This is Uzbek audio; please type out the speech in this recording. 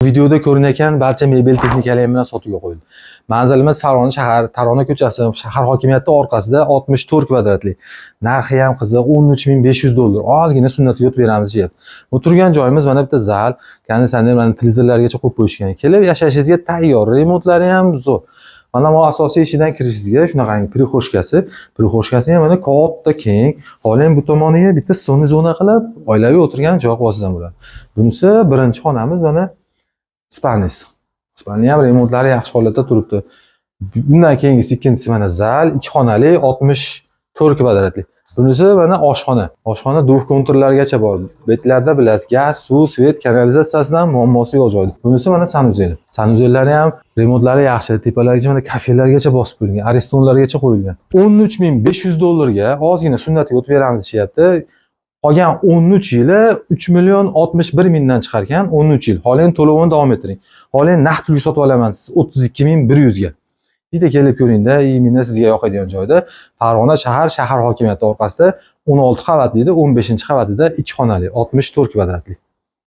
videoda ko'rinayotgan barcha mebel texnikalari bilan sotuvga qo'yildi. Manzilimiz Farg'ona shahar, Tarona ko'chasi, shahar hokimiyati orqasida 64 kvadratli. Narxi ham qiziq, 13500 dollar. Ozgina sunnatga yot beramiz deyapti. Bu turgan joyimiz mana bitta zal, konditsioner, mana televizorlargacha qo'yib qo'yishgan. Kelib yashashingizga tayyor, remontlari ham zo'r. Mana bu asosiy ishidan kirishingizga shunaqangi prixoshkasi ham mana katta keng. Halen bu tomoniga bitta stolni zona qilib, oilaviy o'tirgan joy qilasiz bo'ladi. Bunisi birinchi xonamiz, mana spalnis. Spalni ham remontlari yaxshi holatda turibdi. Bundan keyingisi ikkinchisi mana zal, 2 xonali, 64 kvadratli. Bunisi mana oshxona. Oshxona duv konturlargacha bor. Betlarda bilasiz, gaz, suv, svet, kanalizatsiyasidan muammosi yo'q joyda. Bunisi mana sanuzel. Sanuzellari ham remontlari yaxshi, tepalarigacha mana kafelargacha bosib qo'yilgan, aristonlargacha qo'yilgan. 13500 dollarga ozgina sunnatga o't beramiz deyapti. Qolgan 13 yili 3.061 mingdan chiqargan, 13 yil. Halen to'lovini davom ettiring. Halen naqd pulga sotib olaman siz 32100 ga. Bitta kelib ko'ring-da, mina sizga yoqadigan joyda. Farg'ona shahar hokimiyati orqasida 16 qavatli edi, 15-qavatida 2 xonali, 64 kvadratli.